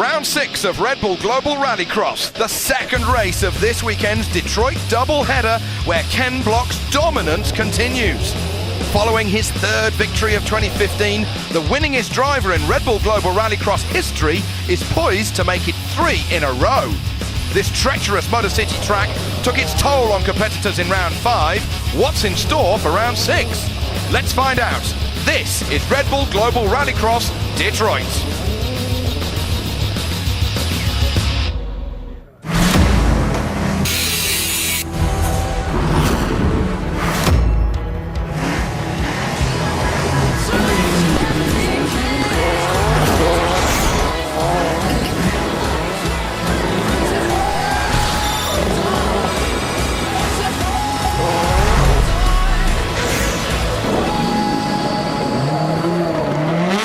Round 6 of Red Bull Global Rallycross, the second race of this weekend's Detroit doubleheader, where Ken Block's dominance continues. Following his third victory of 2015, the winningest driver in Red Bull Global Rallycross history is poised to make it 3 in a row. This treacherous Motor City track took its toll on competitors in round 5. What's in store for round 6? Let's find out. This is Red Bull Global Rallycross Detroit.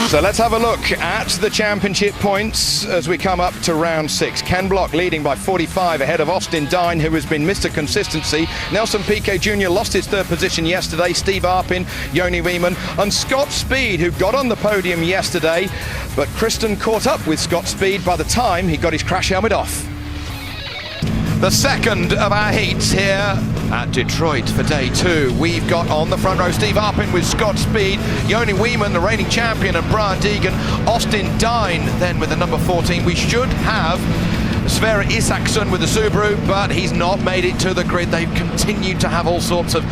So let's have a look at the championship points as we come up to round 6. Ken Block leading by 45 ahead of Austin Dine, who has been Mr. Consistency. Nelson Piquet Jr. lost his third position yesterday. Steve Arpin, Yoni Wieman and Scott Speed, who got on the podium yesterday. But Kristen caught up with Scott Speed by the time he got his crash helmet off. The second of our heats here at Detroit for day 2. We've got on the front row Steve Arpin with Scott Speed, Yoni Wieman, the reigning champion, and Brian Deegan. Austin Dine then with the number 14. We should have Sverre Isaksson with the Subaru, but he's not made it to the grid. They've continued to have all sorts of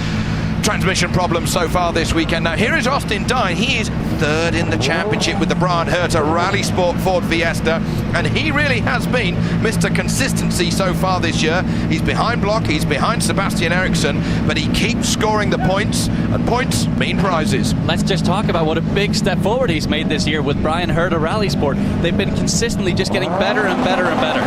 transmission problems so far this weekend. Now here is Austin Dine. He is third in the championship with the Brian Herter Rally Sport Ford Fiesta, and he really has been Mr. Consistency so far this year. He's behind Block, he's behind Sebastian Eriksson, but he keeps scoring the points, and points mean prizes. Let's just talk about what a big step forward he's made this year with Brian Herter Rally Sport. They've been consistently just getting better and better and better.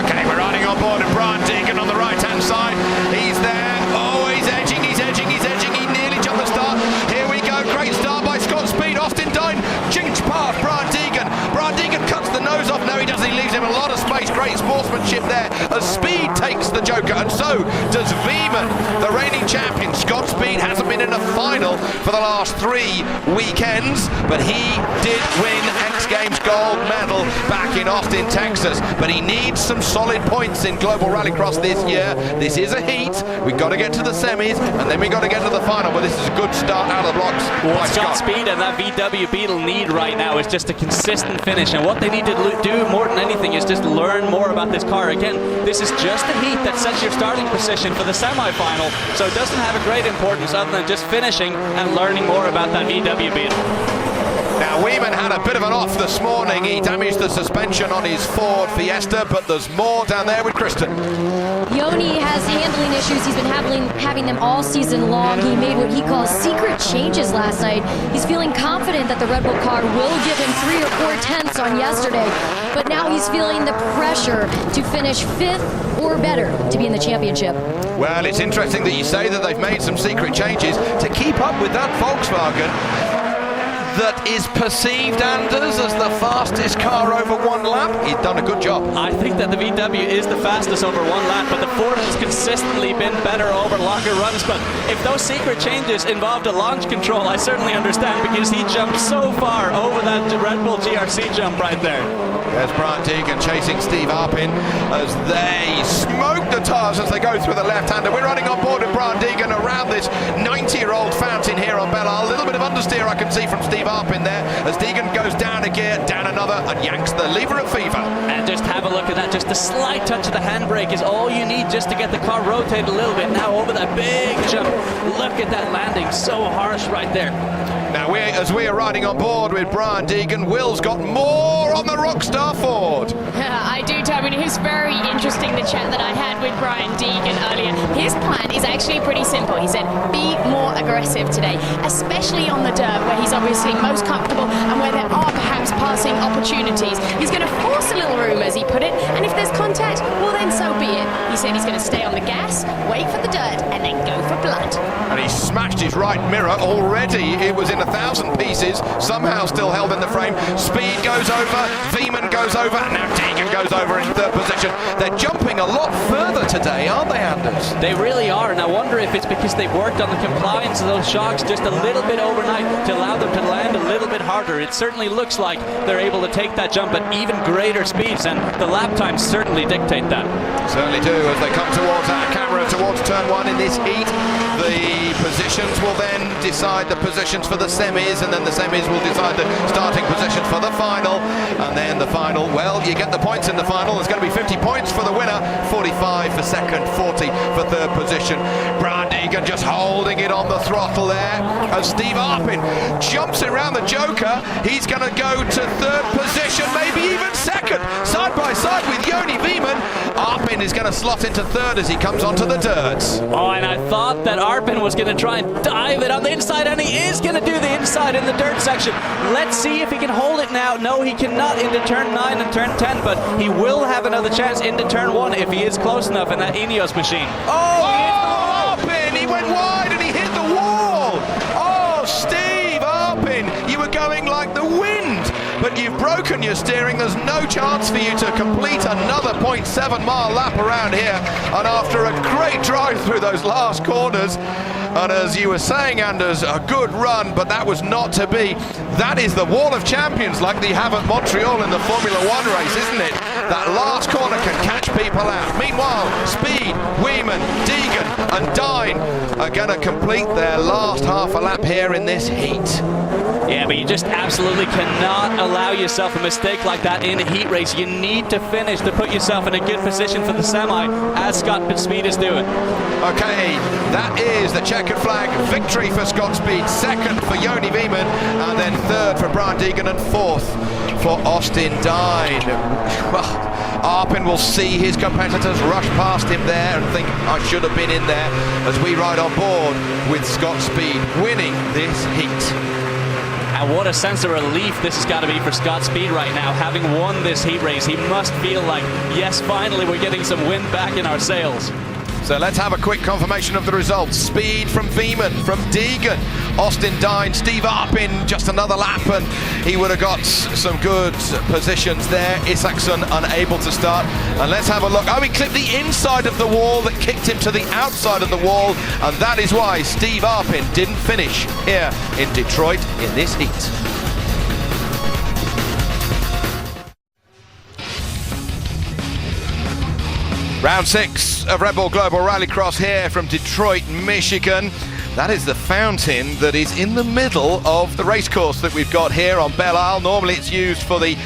Okay, we're riding on board and Brian Deegan on the right hand side. He's there. Oh, he's edging, he's edging, he's edging. He nearly jumped the start. Here we go, great start by Scott Speed. Austin Dine, chinch past Brian Deegan. Brian Deegan cuts the nose off. No, he doesn't. He leaves him a lot of space. Great sportsmanship there as Speed takes the Joker, and so does Wieman, the reigning champion. Scott Speed hasn't been in a final for the last 3 weekends, but he did win X Games gold medal back in Austin, Texas. But he needs some solid points in Global Rallycross this year. This is a heat. We've got to get to the semis, and then we've got to get to the final. But this is a good start out of the blocks. What Scott Speed and that VW Beetle need right now is just a consistent finish, and what they need to do more than anything is just learn more about this car. Again, this is just a heat that sets your starting position for the semi-final, so it doesn't have a great importance other than just finishing and learning more about that VW Beetle. Now, Wieman had a bit of an off this morning. He damaged the suspension on his Ford Fiesta, but there's more down there with Kristen. Yoni has handling issues. He's been having them all season long. He made what he calls secret changes last night. He's feeling confident that the Red Bull car will give him 3 or 4 tenths on yesterday, but now he's feeling the pressure to finish 5th or better to be in the championship. Well, it's interesting that you say that they've made some secret changes to keep up with that Volkswagen that is perceived, Anders, as the fastest car over 1 lap. He's done a good job. I think that the VW is the fastest over 1 lap, but the Ford has consistently been better over longer runs. But if those secret changes involved a launch control, I certainly understand, because he jumped so far over that Red Bull GRC jump right there. There's Brian Deegan chasing Steve Arpin as they smoke the tyres as they go through the left-hander. We're running on board with Brian Deegan around this 90-year-old fountain here on Belle. A little bit of understeer I can see from Steve Arpin there as Deegan goes down a gear, down another, and yanks the lever of fever. And just have a look at that. Just a slight touch of the handbrake is all you need just to get the car rotated a little bit. Now over that big jump. Look at that landing. So harsh right there. Now, as we are riding on board with Brian Deegan, Will's got more on the Rockstar Ford. I do, Toby. It was very interesting, the chat that I had with Brian Deegan earlier. His plan is actually pretty simple. He said, be more aggressive today, especially on the dirt, where he's obviously most comfortable and where there are perhaps passing opportunities. He's going to force a little room, as he put it, and if there's contact, well then so be it. He said he's going to stay on the gas, wait for the dirt, and then go for blood. And he smashed his right mirror already. It was in 1,000 pieces, somehow still held in the frame. Speed goes over, Wieman goes over, and now Deegan goes over in third position. They're jumping a lot further today, aren't they, Anders? They really are, and I wonder if it's because they've worked on the compliance of those shocks just a little bit overnight to allow them to land a little bit harder. It certainly looks like they're able to take that jump at even greater speeds, and the lap times certainly dictate that. Certainly do, as they come towards our camera, towards turn one in this heat. The positions will then decide the positions for the semis, and then the semis will decide the starting positions for the final, and then the final, well, you get the points in the final. There's going to be 50 points for the winner, 45 for second, 40 for third position. Brian Deegan just holding it on the throttle there as Steve Arpin jumps around the Joker. He's going to go to third position, maybe even second, side by side with Joni Veman. Arpin is going to slot into third as he comes onto the dirt. Oh, and I thought that Arpin was going to try and dive it on the inside, and he is going to do the inside in the dirt section. Let's see if he can hold it now. No, he cannot into turn 9 and turn 10, but he will have another chance into turn 1 if he is close enough in that Ineos machine. Oh, Arpin, he went wide and he hit the wall. Oh, Steve Arpin, you were going like the wind, but you've broken your steering. There's no chance for you to complete another 0.7 mile lap around here. And after a great drive through those last corners, and as you were saying, Anders, a good run, but that was not to be. That is the wall of champions like they have at Montreal in the Formula One race, isn't it? That last corner can catch people out. Meanwhile, Speed, Weeman, Deegan and Dine are going to complete their last half a lap here in this heat. Yeah, but you just absolutely cannot allow yourself a mistake like that in a heat race. You need to finish to put yourself in a good position for the semi, as Scott Speed is doing. Okay, that is the checkered flag victory for Scott Speed, second for Joni Veman, and then third for Brian Deegan, and fourth for Austin Dine. Well, Arpin will see his competitors rush past him there and think, I should have been in there, as we ride on board with Scott Speed winning this heat. And what a sense of relief this has got to be for Scott Speed right now. Having won this heat race, he must feel like, yes, finally we're getting some wind back in our sails. So let's have a quick confirmation of the results. Speed from Veman, from Deegan, Austin Dine, Steve Arpin, just another lap, and he would have got some good positions there. Isaacson unable to start. And let's have a look. Oh, he clipped the inside of the wall that kicked him to the outside of the wall, and that is why Steve Arpin didn't finish here in Detroit in this heat. Round 6 of Red Bull Global Rallycross here from Detroit, Michigan. That is the fountain that is in the middle of the race course that we've got here on Belle Isle. Normally it's used for the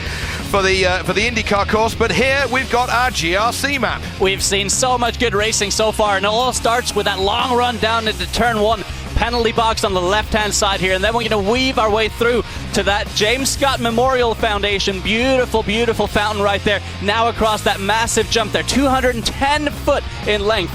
IndyCar course, but here we've got our GRC map. We've seen so much good racing so far, and it all starts with that long run down into turn 1. Penalty box on the left-hand side here, and then we're going to weave our way through to that James Scott Memorial Foundation. Beautiful, beautiful fountain right there. Now across that massive jump there, 210 foot in length.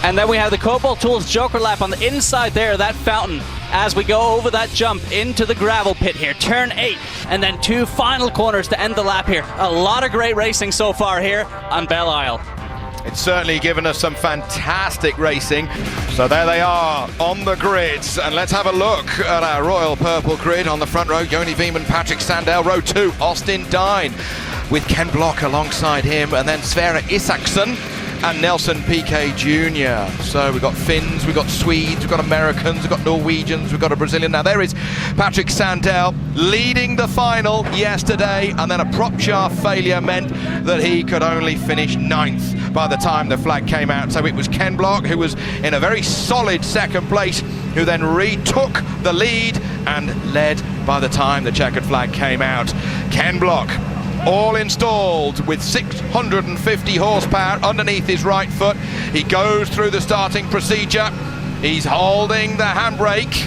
And then we have the Cobalt Tools Joker Lap on the inside there, that fountain, as we go over that jump into the gravel pit here. Turn 8, and then 2 final corners to end the lap here. A lot of great racing so far here on Belle Isle. It's certainly given us some fantastic racing. So there they are on the grids, and let's have a look at our royal purple grid. On the front row, Joni Veman, Patrick Sandell. Row 2, Austin Dine with Ken Block alongside him, and then Sverre Isaacson and Nelson Piquet Jr. So we've got Finns, we've got Swedes, we've got Americans, we've got Norwegians, we've got a Brazilian. Now there is Patrick Sandell leading the final yesterday, and then a prop shaft failure meant that he could only finish 9th by the time the flag came out. So it was Ken Block, who was in a very solid second place, who then retook the lead and led by the time the checkered flag came out. Ken Block, all installed with 650 horsepower underneath his right foot. He goes through the starting procedure. He's holding the handbrake,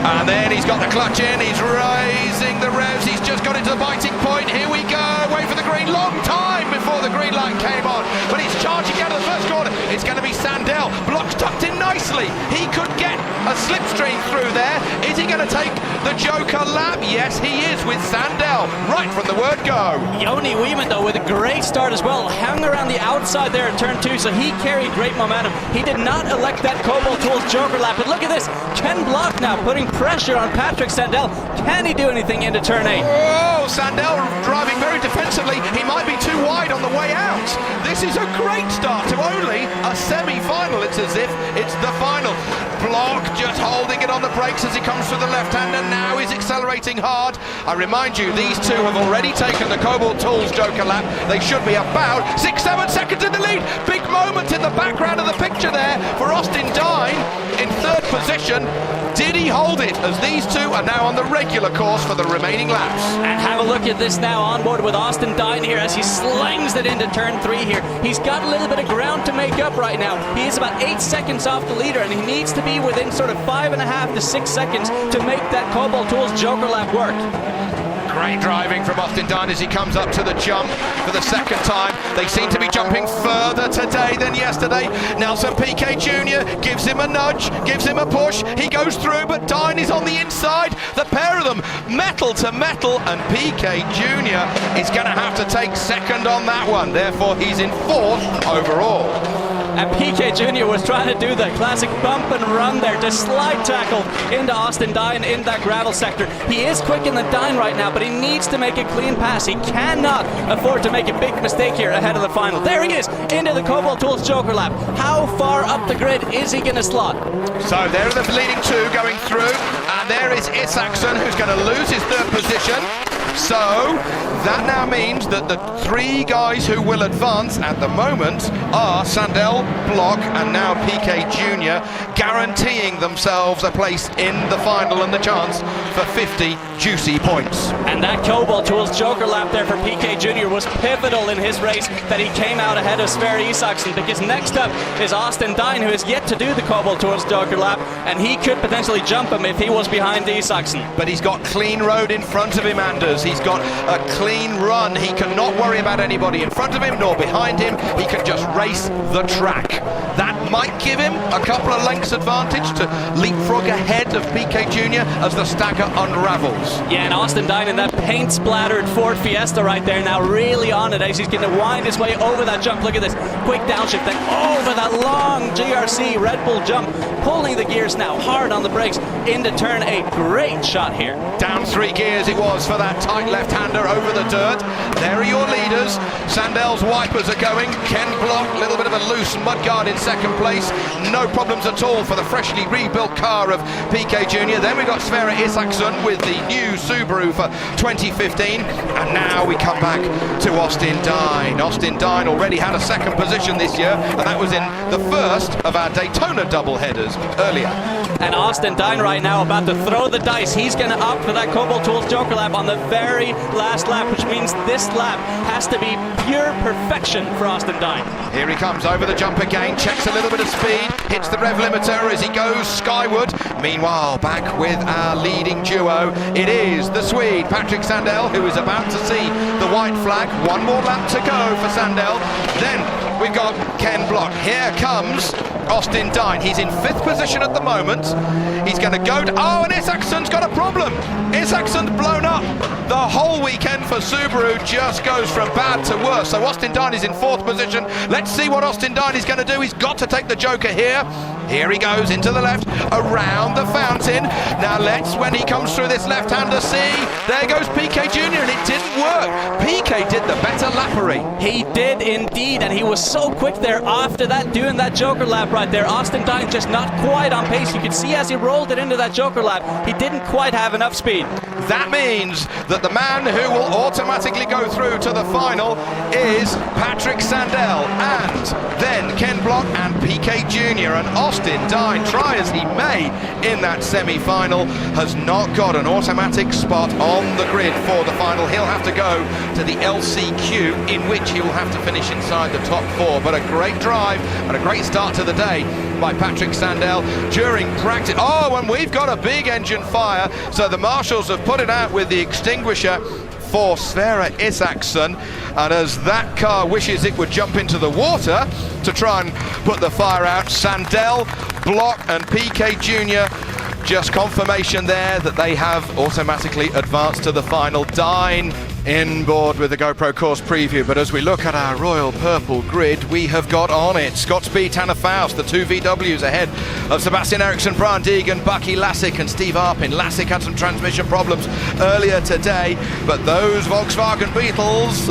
and then he's got the clutch in. He's raising the revs. He's just got into the biting point. Here we go. Wait for the green. Long time before the green light came on, but he's charging out of the first corner. It's going to be Sandell. Block's tucked in nicely. He could get a slipstream through there. Is he going to take the Joker lap? Yes, he is, with Sandell right from the word go. Yoni Weeman, though, with a great start as well. Hung around the outside there at turn 2, so he carried great momentum. He did not elect that Cobalt Tools Joker lap, but look at this. Ken Block now putting pressure on Patrick Sandell. Can he do anything into turn 8? Oh, Sandell driving very defensively. He might be too wide on the way out. This is a great start to only a semi-final. It's as if it's the final. Block just holding it on the brakes as he comes through the left-hand, and now he's accelerating hard. I remind you, these two have already taken the Cobalt Tools Joker lap. They should be about 6-7 seconds in the lead. Big moment in the background of the picture there for Austin Dine in third position. Did he hold it, as these two are now on the regular course for the remaining laps? And have a look at this now on board with Austin Dine here as he slings it into turn 3 here. He's got a little bit of ground to make up right now. He is about 8 seconds off the leader, and he needs to be within sort of 5.5 to 6 seconds to make that Cobalt Tools Joker lap work. Great driving from Austin Dine as he comes up to the jump for the second time. They seem to be jumping further today than yesterday. Nelson Piquet Jr. gives him a nudge, gives him a push. He goes through, but Dine is on the inside. The pair of them, metal to metal, and Piquet Jr. is going to have to take second on that one. Therefore, he's in fourth overall. And Piquet Jr. was trying to do the classic bump and run there to slide tackle into Austin Dine in that gravel sector. He is quick in the Dine right now, but he needs to make a clean pass. He cannot afford to make a big mistake here ahead of the final. There he is, into the Cobalt Tools Joker lap. How far up the grid is he going to slot? So there are the leading two going through, and there is Isaacson, who's going to lose his third position. So that now means that the three guys who will advance at the moment are Sandell, Block, and now Piquet Jr., guaranteeing themselves a place in the final and the chance for 50 juicy points. And that Cobalt Tools Joker lap there for Piquet Jr. was pivotal in his race, that he came out ahead of Sverre Isaacson, because next up is Austin Dine, who has yet to do the Cobalt Tools Joker lap, and he could potentially jump him if he was behind Isaacson. But he's got clean road in front of him, Anders. He's got a clean run. He cannot worry about anybody in front of him nor behind him. He can just race the track. That might give him a couple of lengths advantage to leapfrog ahead of Piquet Jr. as the stagger unravels. Yeah, and Austin Dine in that paint-splattered Ford Fiesta right there, now really on it as he's going to wind his way over that jump. Look at this quick downshift, then over that long GRC Red Bull jump, pulling the gears now hard on the brakes into turn 8. Great shot here. Down 3 gears it was for that tight left-hander over the dirt. There are your leaders. Sandell's wipers are going. Ken Block, a little bit of a loose mudguard in second place. No problems at all for the freshly rebuilt car of Piquet Jr. Then we've got Sverre Isaacson with the new Subaru for 2015. And now we come back to Austin Dine. Austin Dine already had a second position this year, and that was in the first of our Daytona doubleheaders earlier. And Austin Dine right now about to throw the dice. He's going to opt for that Cobalt Tools Joker lap on the very last lap, which means this lap has to be pure perfection for Austin Dine. Here he comes over the jump again, checks a little bit of speed, hits the rev limiter as he goes skyward. Meanwhile, back with our leading duo, it is the Swede, Patrick Sandell, who is about to see the white flag. One more lap to go for Sandell. Then we've got Ken Block. Here comes Austin Dine. He's in 5th position at the moment. He's going to go to... Oh, and Isaacson's got a problem. Isaacson's blown up. The whole weekend for Subaru just goes from bad to worse. So Austin Dine is in 4th position. Let's see what Austin Dine is going to do. He's got to take the Joker here. Here he goes into the left, around the fountain. Now let's, when he comes through this left-hander, see, there goes Piquet Jr. and it didn't work. Piquet did the better lappery. He did indeed, and he was so quick there after that, doing that Joker lap right there. Austin Dine just not quite on pace. You could see as he rolled it into that Joker lap, he didn't quite have enough speed. That means that the man who will automatically go through to the final is Patrick Sandell, and then Ken Block and Piquet Jr. and Austin Dine, try as he may in that semi-final, has not got an automatic spot on the grid for the final. He'll have to go to the LCQ, in which he will have to finish inside the top 4. But a great drive and a great start to the day by Patrick Sandell during practice. Oh, and we've got a big engine fire, so the marshals have put it out with the extinguisher for Sverre Isaksson, and as that car wishes it would jump into the water to try and put the fire out, Sandell, Block and PK Jr. just confirmation there that they have automatically advanced to the final. Dine inboard with the GoPro course preview, but as we look at our royal purple grid, we have got on it Scott Speed, Tanner Faust, the two VWs ahead of Sebastian Eriksson, Brian Deegan, Bucky Lasik and Steve Arpin. Lasik had some transmission problems earlier today, but those Volkswagen Beetles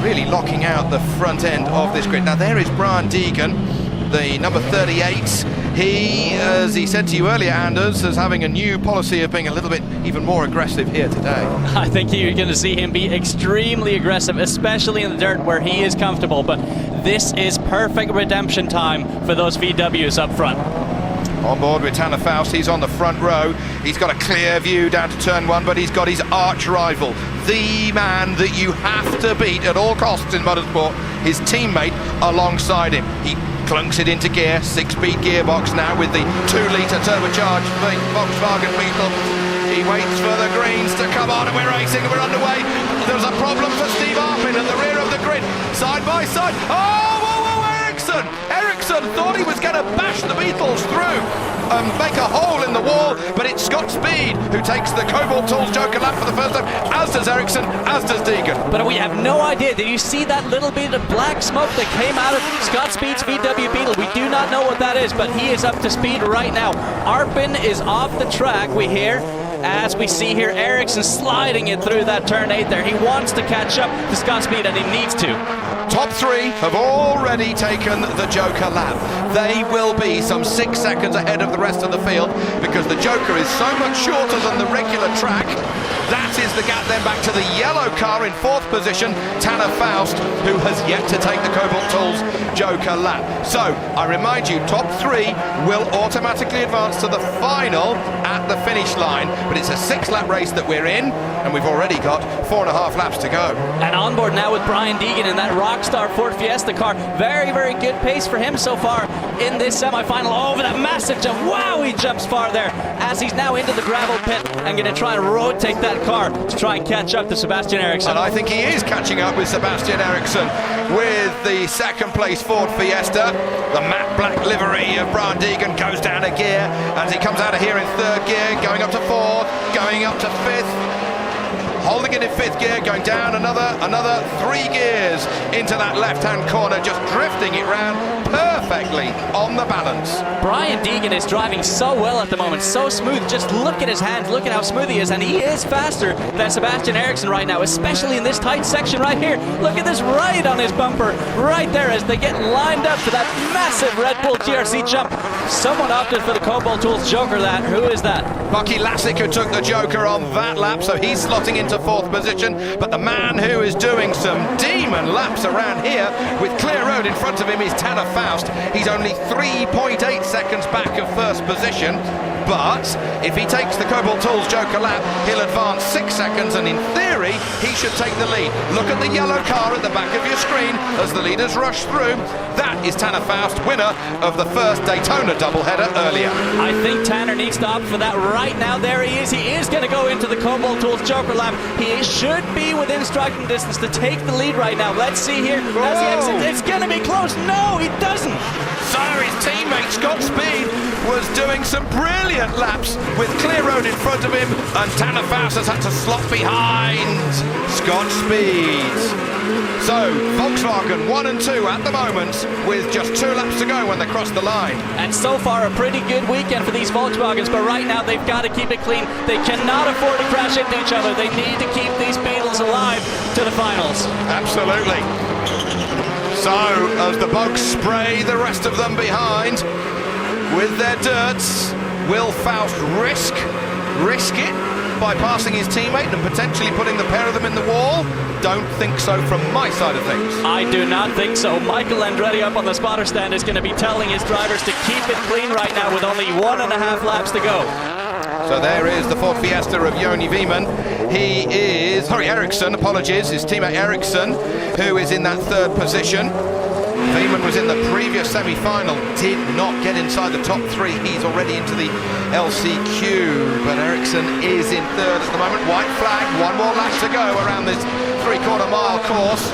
really locking out the front end of this grid. Now there is Brian Deegan, the number 38. He, as he said to you earlier, Anders, is having a new policy of being a little bit even more aggressive here today. I think you're going to see him be extremely aggressive, especially in the dirt where he is comfortable. But this is perfect redemption time for those VWs up front. On board with Tanner Faust, he's on the front row. He's got a clear view down to turn one, but he's got his arch rival, the man that you have to beat at all costs in motorsport, his teammate alongside him. He clunks it into gear, 6-speed gearbox now with the 2-litre turbocharged Volkswagen Beetle. He waits for the greens to come on, and we're racing and we're underway. There's a problem for Steve Arpin at the rear of the grid, side by side. Oh, whoa, Eriksson! Eriksson thought he was going to bash the Beetles through and make a hole in the wall, but it's Scott Speed who takes the Cobalt Tools Joker lap for the first time, as does Eriksson, as does Deegan. But we have no idea. Did you see that little bit of black smoke that came out of Scott Speed's VW Beetle? We do not know what that is, but he is up to speed right now. Arpin is off the track, we hear. As we see here, Eriksson sliding it through that turn 8 there. He wants to catch up to Scott Speed, and he needs to. Top three have already taken the Joker lap. They will be some 6 seconds ahead of the rest of the field because the Joker is so much shorter than the regular track. That is the gap then back to the yellow car in 4th position, Tanner Faust, who has yet to take the Cobalt Tools Joker lap. So, I remind you, top three will automatically advance to the final at the finish line, but it's a 6-lap race that we're in, and we've already got 4.5 laps to go. And on board now with Brian Deegan in that Rockstar Ford Fiesta car. Very, very good pace for him so far in this semi-final. Over that massive jump. Wow, he jumps far there as he's now into the gravel pit and going to try and rotate that car to try and catch up to Sebastian Eriksson. And I think he is catching up with Sebastian Eriksson with the 2nd place Ford Fiesta. The matte black livery of Brian Deegan goes down a gear as he comes out of here in 3rd gear, going up to 4th, going up to 5th. Holding it in 5th gear, going down another 3 gears into that left-hand corner, just drifting it round perfectly on the balance. Brian Deegan is driving so well at the moment, so smooth. Just look at his hands, look at how smooth he is, and he is faster than Sebastian Eriksson right now, especially in this tight section right here. Look at this ride on his bumper right there as they get lined up to that massive Red Bull GRC jump. Someone opted for the Cobalt Tools Joker. Who is that? Bucky Lasik, who took the Joker on that lap, so he's slotting into 4th position, but the man who is doing some demon laps around here with clear road in front of him is Tanner Faust. He's only 3.8 seconds back of 1st position, but if he takes the Cobalt Tools Joker lap, he'll advance 6 seconds, and in theory, he should take the lead. Look at the yellow car at the back of your screen as the leaders rush through. That is Tanner Faust, winner of the first Daytona doubleheader earlier. I think Tanner needs to opt for that right now. There he is. He is going to go into the Cobalt Tools Joker lap. He should be within striking distance to take the lead right now. Let's see here as he exits. It's going to be close. No, he doesn't. So his teammate Scott Speed was doing some brilliant laps with clear road in front of him, and Tanner Faust has had to slot behind Scott Speed. So Volkswagen 1 and 2 at the moment with just 2 laps to go when they cross the line. And so far a pretty good weekend for these Volkswagens, but right now they've got to keep it clean. They cannot afford to crash into each other. They need to keep these Beetles alive to the finals. Absolutely. So as the bugs spray the rest of them behind with their dirts, will Faust risk it by passing his teammate and potentially putting the pair of them in the wall? Don't think so from my side of things. I do not think so. Michael Andretti up on the spotter stand is going to be telling his drivers to keep it clean right now with only 1.5 laps to go. So there is the Ford Fiesta of Joni Wiemann. Eriksson, apologies, his teammate Eriksson, who is in that 3rd position. Veman was in the previous semi-final, did not get inside the top 3. He's already into the LCQ, but Ericsson is in 3rd at the moment. White flag, 1 more lap to go around this 3/4 mile course.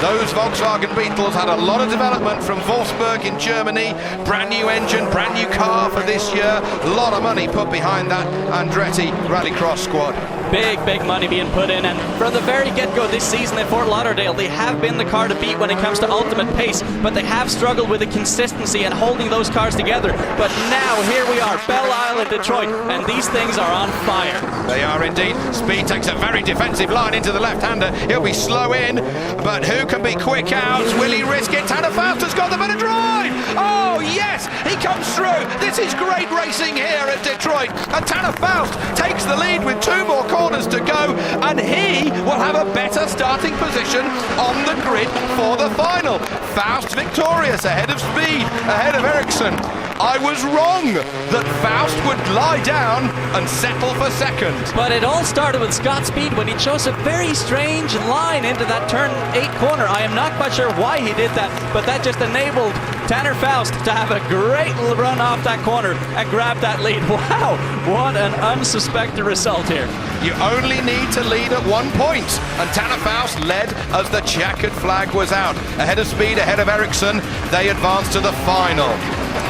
Those Volkswagen Beetles had a lot of development from Wolfsburg in Germany. Brand new engine, brand new car for this year. A lot of money put behind that Andretti RallyCross squad. Big money being put in, and from the very get-go this season at Fort Lauderdale, they have been the car to beat when it comes to ultimate pace, but they have struggled with the consistency and holding those cars together. But now, here we are, Belle Isle in Detroit, and these things are on fire. They are indeed. Speed takes a very defensive line into the left-hander. He'll be slow in, but who can be quick out? Will he risk it? Tanner Faust has got the better drive! Oh, yes! He comes through! This is great racing here at Detroit, and Tanner Faust takes the lead with 2 more corners to go, and he will have a better starting position on the grid for the final. Faust victorious ahead of Speed, ahead of Ericsson. I was wrong that Faust would lie down and settle for second. But it all started with Scott Speed when he chose a very strange line into that turn 8 corner. I am not quite sure why he did that, but that just enabled Tanner Faust to have a great run off that corner and grab that lead. Wow, what an unsuspected result here. You only need to lead at 1 point, and Tanner Faust led as the checkered flag was out. Ahead of Speed, ahead of Ericsson, they advance to the final.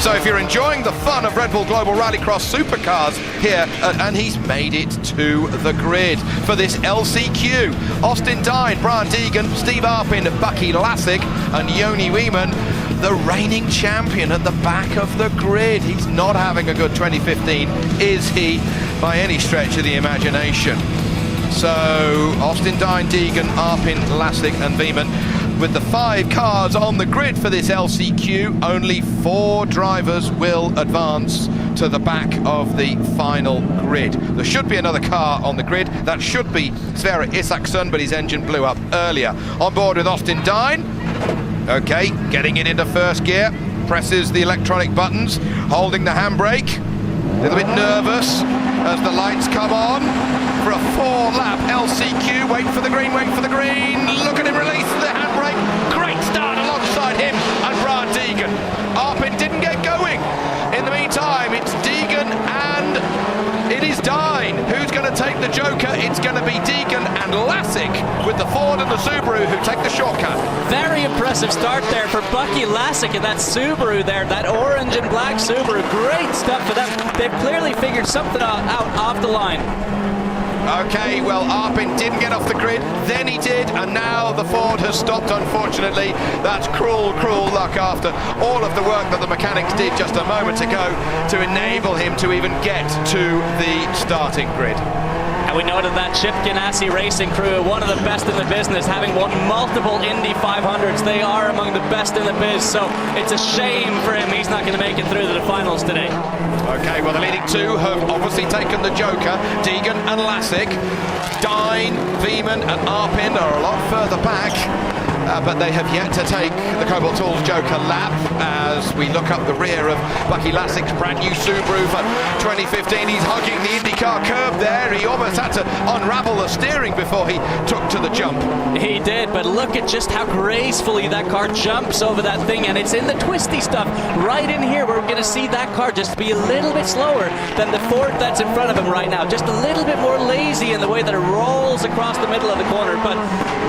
So if you're enjoying the fun of Red Bull Global Rallycross Supercars here, and he's made it to the grid for this LCQ. Austin Dine, Brian Deegan, Steve Arpin, Bucky Lasik, and Yoni Weeman, the reigning champion at the back of the grid. He's not having a good 2015, is he, by any stretch of the imagination? So Austin Dine, Deegan, Arpin, Lasik, and Veman. With the 5 cars on the grid for this LCQ, only 4 drivers will advance to the back of the final grid. There should be another car on the grid. That should be Sverre Isaksson, but his engine blew up earlier. On board with Austin Dine. Okay, getting it into first gear. Presses the electronic buttons, holding the handbrake. A little bit nervous as the lights come on for a 4-lap LCQ. Wait for the green, wait for the green. Look at him release the handbrake. Great start alongside him and Brian Deegan. Arpin didn't get going. In the meantime, it's Deegan and it is Dine. Who's going to take the joker? It's going to be Deegan and Lasik with the Ford and the Subaru who take the shortcut. Very impressive start there for Bucky Lasik and that Subaru there, that orange and black Subaru. Great stuff for them. They've clearly figured something out off the line. Okay, well, Arpin didn't get off the grid, then he did, and now the Ford has stopped, unfortunately. That's cruel luck after all of the work that the mechanics did just a moment ago to enable him to even get to the starting grid. And we noted that Chip Ganassi Racing Crew, one of the best in the business, having won multiple Indy 500s. They are among the best in the biz, so it's a shame for him he's not going to make it through to the finals today. Okay, well, the leading 2 have obviously taken the joker. Deegan and Lasik. Dine, Veman and Arpin are a lot further back. But they have yet to take the Cobalt Tools Joker lap as we look up the rear of Bucky Lasik's brand new Subaru for 2015. He's hugging the IndyCar curb there. He almost had to unravel the steering before he took to the jump. He did, but look at just how gracefully that car jumps over that thing, and it's in the twisty stuff right in here where we're going to see that car just be a little bit slower than the Ford that's in front of him right now. Just a little bit more lazy in the way that it rolls across the middle of the corner. But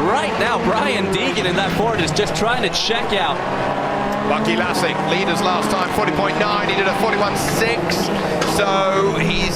right now, Brian Deegan in that Ford is just trying to check out. Bucky Lasik, leaders last time, 40.9, he did a 41.6, so he's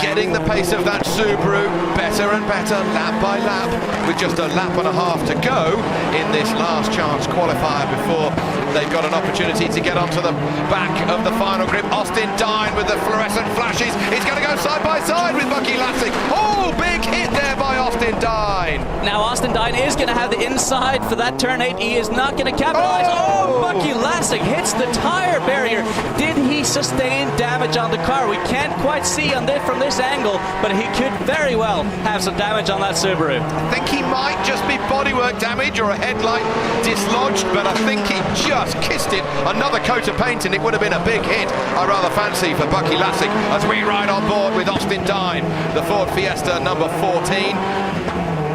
getting the pace of that Subaru better and better, lap by lap, with just a lap and a half to go in this last chance qualifier before they've got an opportunity to get onto the back of the final grid. Austin Dine with the fluorescent flashes, he's going to go side by side with Bucky Lasik. Oh, big hit there by Austin Dine. Now Austin Dine is going to have the inside for that turn 8, he is not going to capitalize. Oh, Bucky Lasik hits the tire barrier. Did he sustain damage on the car? We can't quite see on this from this angle, but he could very well have some damage on that Subaru. I think he might just be bodywork damage or a headlight dislodged, but I think he just kissed it. Another coat of paint and it would have been a big hit. I rather fancy for Bucky Lasik as we ride on board with Austin Dine, the Ford Fiesta number 14.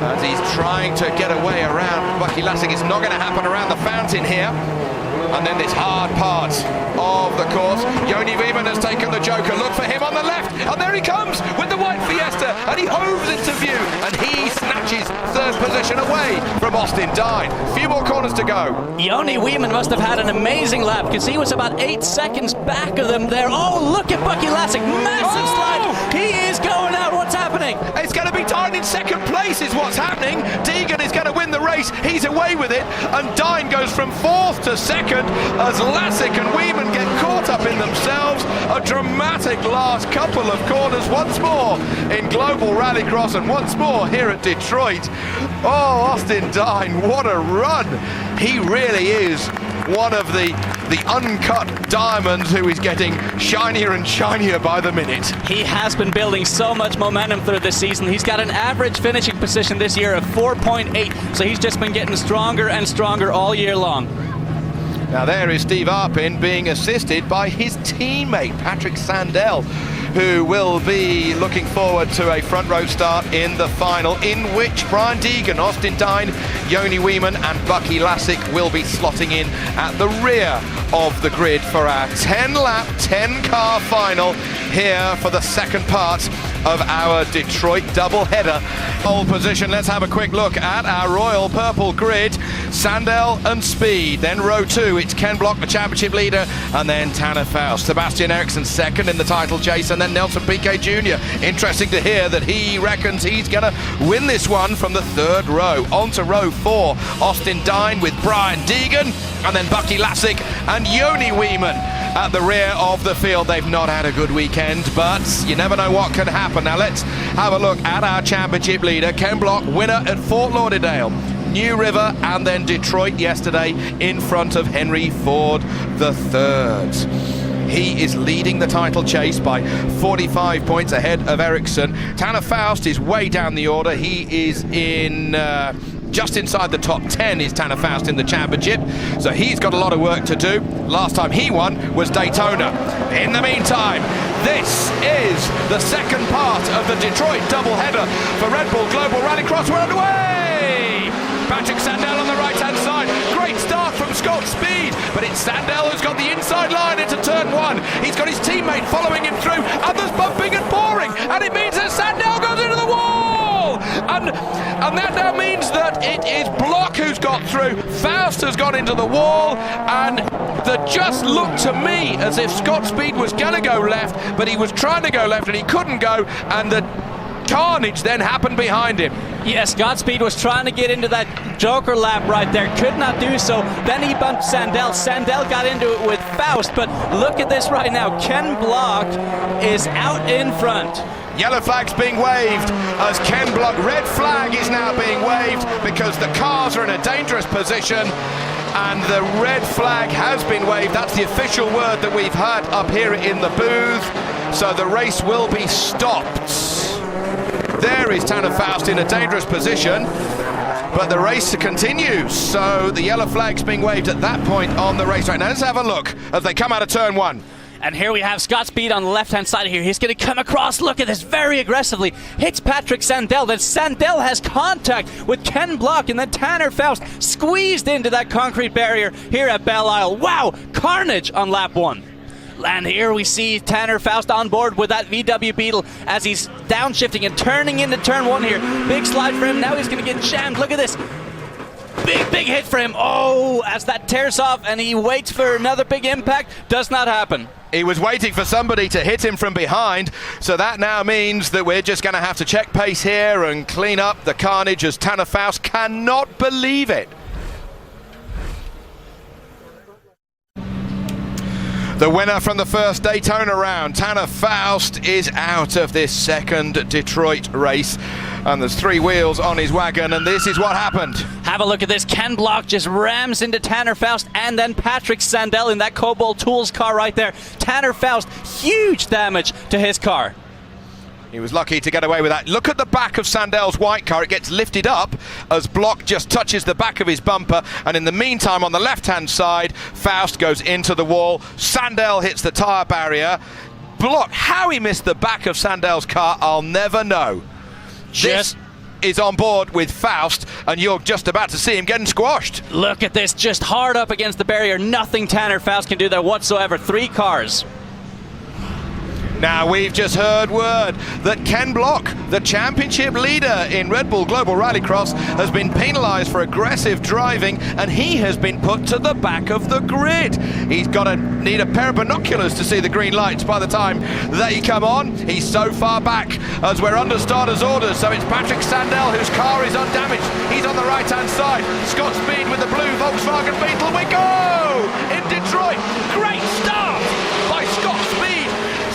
as he's trying to get away around Bucky Lasik. It's not going to happen around the fountain here. And then this hard part of the course. Joni Wiemann has taken the Joker. Look for him on the left. And there he comes with the white Fiesta. And he hoves into view. And he snatches third position away from Austin Dine. Few more corners to go. Joni Wiemann must have had an amazing lap because he was about 8 seconds back of them there. Oh, look at Bucky Lasik. Massive slide. He is going out. What's happening? It's going to be Dine in second place is what's happening. Deegan is going to win the race. He's away with it. And Dine goes from fourth to second as Lasik and Wiemann get caught up in themselves. A dramatic last couple of corners once more in Global Rallycross and once more here at Detroit. Oh, Austin Dine, what a run. He really is one of the uncut diamonds who is getting shinier and shinier by the minute. He has been building so much momentum through this season. He's got an average finishing position this year of 4.8, so he's just been getting stronger and stronger all year long. Now there is Steve Arpin being assisted by his teammate Patrick Sandell, who will be looking forward to a front row start in the final, in which Brian Deegan, Austin Dine, Joni Wiemann and Bucky Lasik will be slotting in at the rear of the grid for our 10-lap, 10-car final here for the second part of our Detroit doubleheader. Pole position, let's have a quick look at our royal purple grid. Sandell and Speed, then row 2, it's Ken Block, the championship leader, and then Tanner Faust. Sebastian Eriksson second in the title chase, and then Nelson Piquet Jr. Interesting to hear that he reckons he's going to win this one from the third row. On to row 4, Austin Dine with Brian Deegan, and then Bucky Lasik and Joni Wiemann at the rear of the field. They've not had a good weekend, but you never know what can happen. Now let's have a look at our championship leader, Ken Block, winner at Fort Lauderdale, New River, and then Detroit yesterday in front of Henry Ford III. He is leading the title chase by 45 points ahead of Eriksson. Tanner Faust is way down the order. He is in just inside the top 10 is Tanner Faust in the championship, so he's got a lot of work to do. Last time he won was Daytona. In the meantime, this is the second part of the Detroit doubleheader for Red Bull Global Rallycross. We're underway! Patrick Sandell on the right-hand side. Great start from Scott Speed, but it's Sandell who's got the inside line into turn 1. He's got his teammate following him through. Others bumping and pouring, and it means that Sandell goes into the wall! And that now means that it is Block who's got through. Faust has gone into the wall, and that just looked to me as if Scott Speed was going to go left, but he was trying to go left and he couldn't go, and the carnage then happened behind him. Yes, Godspeed was trying to get into that Joker lap right there, could not do so. Then he bumped Sandell. Sandell got into it with Faust, but look at this right now. Ken Block is out in front. Yellow flag's being waved as Ken Block. Red flag is now being waved because the cars are in a dangerous position, and the red flag has been waved. That's the official word that we've had up here in the booth. So the race will be stopped. There is Tanner Faust in a dangerous position, but the race continues. So the yellow flag's being waved at that point on the race right now. Let's have a look as they come out of turn 1. And here we have Scott Speed on the left-hand side here. He's going to come across, look at this, very aggressively. Hits Patrick Sandell. Then Sandell has contact with Ken Block, and then Tanner Faust squeezed into that concrete barrier here at Belle Isle. Wow, carnage on lap 1. And here we see Tanner Faust on board with that VW Beetle as he's downshifting and turning into turn 1 here. Big slide for him. Now he's going to get jammed. Look at this. Big hit for him. Oh, as that tears off and he waits for another big impact. Does not happen. He was waiting for somebody to hit him from behind, so that now means that we're just going to have to check pace here and clean up the carnage as Tanner Faust cannot believe it. The winner from the first Daytona round, Tanner Faust, is out of this second Detroit race. And there's 3 wheels on his wagon, and this is what happened. Have a look at this. Ken Block just rams into Tanner Faust, and then Patrick Sandell in that Cobalt Tools car right there. Tanner Faust, huge damage to his car. He was lucky to get away with that. Look at the back of Sandell's white car. It gets lifted up as Block just touches the back of his bumper. And in the meantime, on the left-hand side, Faust goes into the wall. Sandell hits the tyre barrier. Block, how he missed the back of Sandell's car, I'll never know. is on board with Faust, and you're just about to see him getting squashed. Look at this, just hard up against the barrier. Nothing Tanner Faust can do there whatsoever. 3 cars. Now, we've just heard word that Ken Block, the championship leader in Red Bull Global Rallycross, has been penalised for aggressive driving, and he has been put to the back of the grid. He's got to need a pair of binoculars to see the green lights by the time they come on. He's so far back as we're under starters' orders, so it's Patrick Sandell, whose car is undamaged. He's on the right-hand side. Scott Speed with the blue Volkswagen Beetle. We go! In Detroit. Great start by Scott Speed.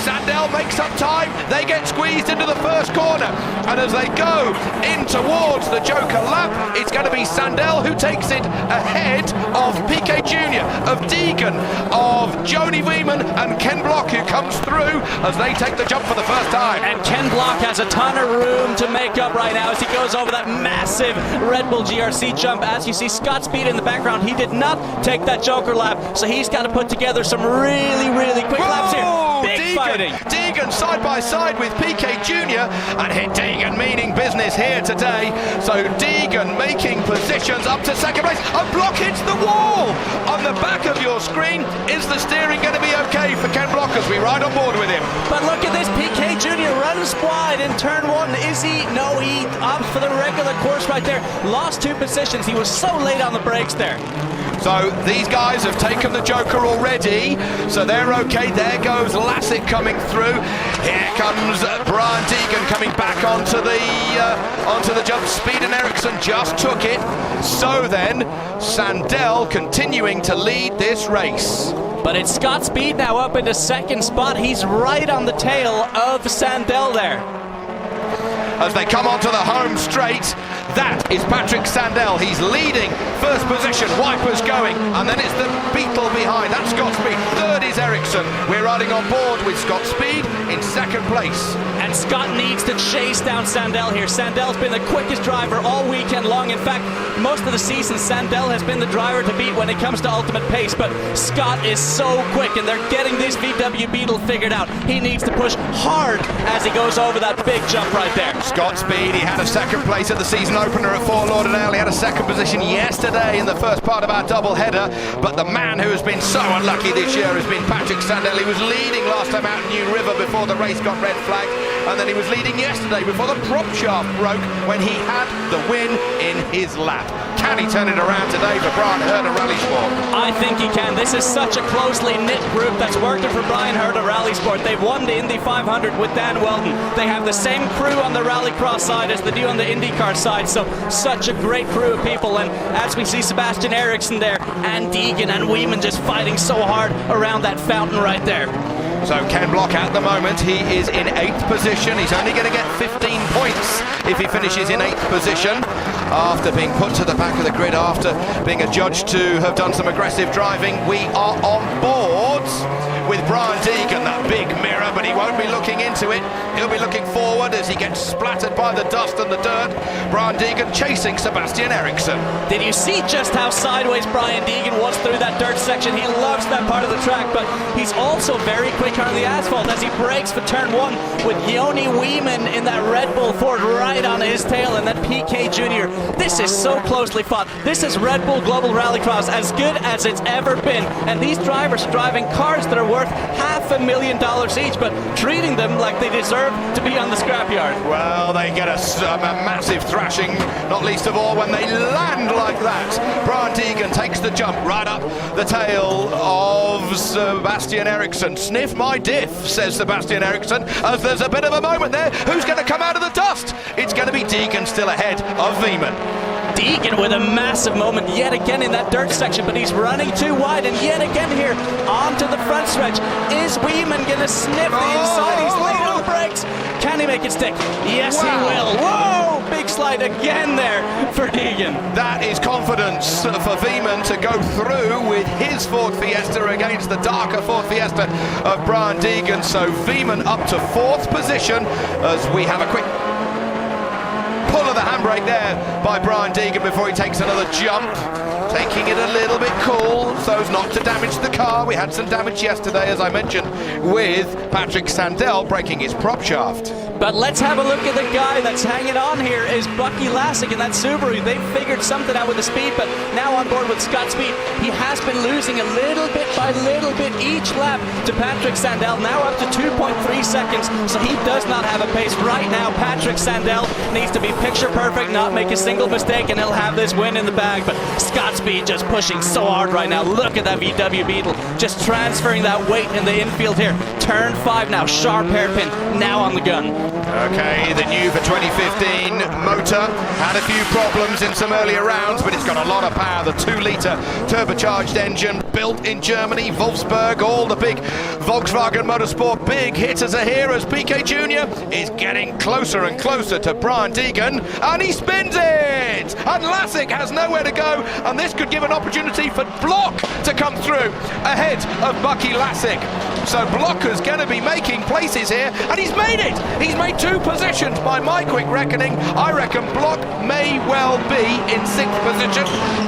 Sandell makes up time, they get squeezed into the first corner, and as they go in towards the Joker lap, it's going to be Sandell who takes it ahead of PK Jr., of Deegan, of Joni Wieman, and Ken Block, who comes through as they take the jump for the first time. And Ken Block has a ton of room to make up right now as he goes over that massive Red Bull GRC jump. As you see Scott Speed in the background, he did not take that Joker lap, so he's got to put together some really, really quick laps here. Big fighting. Deegan side by side with PK Jr. and hit Deegan meaning business here today. So Deegan making positions up to second place. A Block hits the wall. On the back of your screen, is the steering going to be okay for Ken Block as we ride on board with him? But look at this, PK Jr. runs wide in turn 1. Is he? No, he opts for the regular course right there. Lost 2 positions. He was so late on the brakes there. So these guys have taken the Joker already, so they're okay. There goes Lassick coming through. Here comes Brian Deegan coming back onto the jump. Speed and Ericsson just took it. So then, Sandell continuing to lead this race. But it's Scott Speed now up into second spot. He's right on the tail of Sandell there. As they come onto the home straight, that is Patrick Sandell. He's leading first position, wipers going, and then it's the Beetle behind. That's Scott Speed. Third is Ericsson. We're riding on board with Scott Speed in second place. And Scott needs to chase down Sandell here. Sandell's been the quickest driver all weekend long. In fact, most of the season, Sandell has been the driver to beat when it comes to ultimate pace, but Scott is so quick, and they're getting this VW Beetle figured out. He needs to push hard as he goes over that big jump right there. Scott Speed, he had a second place at the season opener at Fort Lauderdale. He had a second position yesterday in the first part of our double header, but the man who has been so unlucky this year has been Patrick Sandell. He was leading last time out in New River before the race got red flagged, and then he was leading yesterday before the prop shaft broke when he had the win in his lap. Can he turn it around today for Brian Hurd at Rally Sport? I think he can. This is such a closely knit group that's working for Brian Hurd at Rally Sport. They've won the Indy 500 with Dan Weldon. They have the same crew on the RallyCross side as they do on the IndyCar side, so such a great crew of people. And as we see Sebastian Eriksson there, and Deegan and Wieman just fighting so hard around that fountain right there. So Ken Block at the moment, he is in 8th position. He's only going to get 15 points if he finishes in 8th position after being put to the back of the grid, after being adjudged to have done some aggressive driving. We are on board with Brian Deegan, that big mirror, but he won't be looking into it. He'll be looking forward as he gets splattered by the dust and the dirt. Brian Deegan chasing Sebastian Eriksson. Did you see just how sideways Brian Deegan was through that dirt section? He loves that part of the track, but he's also very quick on the asphalt as he brakes for turn 1 with Joni Wieman in that Red Bull Ford right on his tail, and that PK Jr. This is so closely fought. This is Red Bull Global Rallycross, as good as it's ever been, and these drivers are driving cars that are worth $500,000 each, but treating them like they deserve to be on the scrapyard. Well, they get a massive thrashing, not least of all when they land like that. Brian Deegan takes the jump right up the tail of Sebastian Eriksson. Sniff my diff, says Sebastian Eriksson, as there's a bit of a moment there. Who's going to come out of the dust? It's going to be Deegan still ahead of Wieman. Deegan with a massive moment yet again in that dirt section, but he's running too wide, and yet again here onto the front stretch. Is Wieman going to sniff the inside? He's late on the brakes. Can he make it stick? Yes, he will. Whoa! Big slide again there for Deegan. That is confidence for Wieman to go through with his Ford Fiesta against the darker Ford Fiesta of Brian Deegan. So Wieman up to 4th position as we have a quick pull of the handbrake there by Brian Deegan before he takes another jump. taking it a little bit cool so as not to damage the car. We had some damage yesterday, as I mentioned, with Patrick Sandell breaking his prop shaft. But let's have a look at the guy that's hanging on here is Bucky Lasek in that Subaru. They figured something out with the speed, but now on board with Scott Speed. He has been losing a little bit by little bit each lap to Patrick Sandell, now up to 2.3 seconds, so he does not have a pace right now. Patrick Sandell needs to be picture perfect, not make a single mistake, and he'll have this win in the bag. But Scott Speed just pushing so hard right now. Look at that VW Beetle, just transferring that weight in the infield here. Turn 5 now, sharp hairpin, now on the gun. Okay, the new for 2015 motor had a few problems in some earlier rounds, but it's got a lot of power. The 2-litre turbocharged engine built in Germany, Wolfsburg, all the big Volkswagen Motorsport big hitters are here as PK Jr. is getting closer and closer to Brian Deegan, and he spins it! And Lasek has nowhere to go, and this could give an opportunity for Block to come through ahead of Bucky Lasek. So Blocker's going to be making places here, and he's made it! He's made 2 positions by my quick reckoning. I reckon Block may well be in 6th position,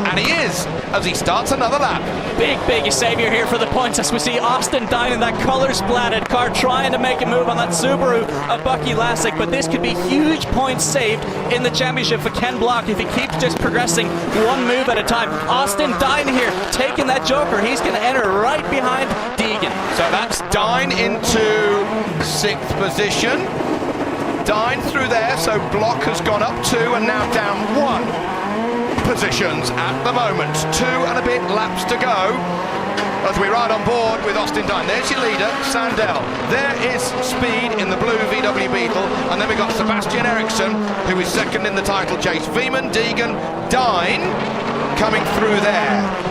and he is as he starts another lap. Big savior here for the points as we see Austin Dine in that color-splattered car trying to make a move on that Subaru of Bucky Lasek, but this could be huge points saved in the championship for Ken Block if he keeps just progressing one move at a time. Austin Dine here taking that joker. He's going to enter right behind Deegan. So that's Dine into 6th position. Dine through there, so Block has gone up 2 and now down 1 positions at the moment. 2 and a bit laps to go as we ride on board with Austin Dine. There's your leader, Sandell. There is Speed in the blue VW Beetle, and then we've got Sebastian Eriksson, who is 2nd in the title chase. Veman, Deegan, Dine coming through there.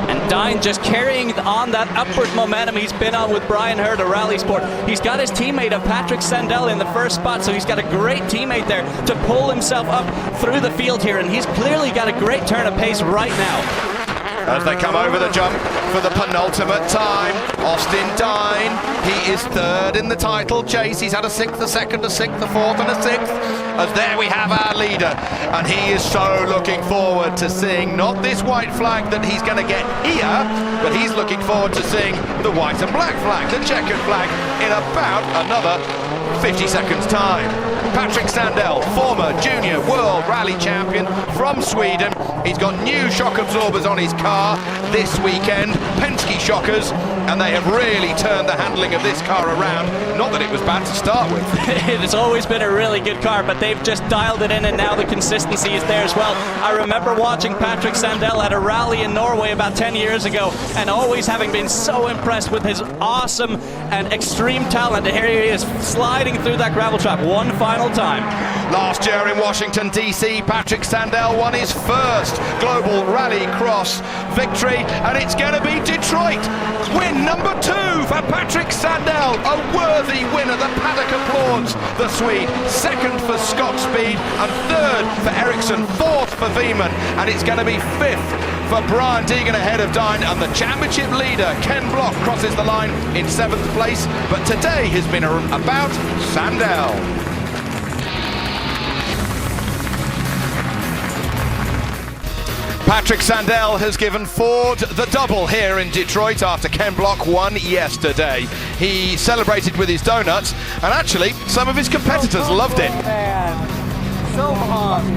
And Dine just carrying on that upward momentum he's been on with Brian Hurd of Rally Sport. He's got his teammate of Patrick Sandell in the first spot, so he's got a great teammate there to pull himself up through the field here, and he's clearly got a great turn of pace right now. As they come over the jump for the penultimate time, Austin Dine, he is 3rd in the title chase. He's had a 6th, a 2nd, a 6th, a 4th and a 6th. As there we have our leader, and he is so looking forward to seeing not this white flag that he's going to get here, but he's looking forward to seeing the white and black flag, the checkered flag, in about another 50 seconds time. Patrick Sandell, former junior world rally champion from Sweden. He's got new shock absorbers on his car this weekend, Penske shockers, and they have really turned the handling of this car around. Not that it was bad to start with. It's always been a really good car, but they've just dialed it in, and now the consistency is there as well. I remember watching Patrick Sandell at a rally in Norway about 10 years ago, and always having been so impressed with his awesome and extreme talent. And here he is sliding through that gravel trap one final time. Last year in Washington, D.C., Patrick Sandell won his first global RallyCross victory, and it's going to be Detroit. Win number 2 for Patrick Sandell. A worthy winner. The paddock applauds the Swede. 2nd for Scott Speed, and 3rd for Eriksson, 4th for Veman, and it's going to be 5th for Brian Deegan ahead of Dine, and the championship leader, Ken Block, crosses the line in 7th place, but today has been about Sandell. Patrick Sandell has given Ford the double here in Detroit after Ken Block won yesterday. He celebrated with his donuts, and actually some of his competitors loved it. Man, so pumped.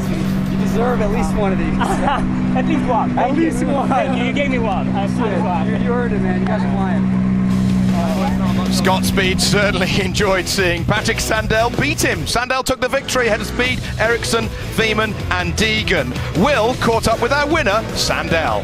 You deserve at least one of these. At least one. At least one. Thank you. You gave me one. You heard it, man. You guys are flying. Scott Speed certainly enjoyed seeing Patrick Sandell beat him. Sandell took the victory ahead of Speed, Eriksson, Veman and Deegan. Will caught up with our winner, Sandell.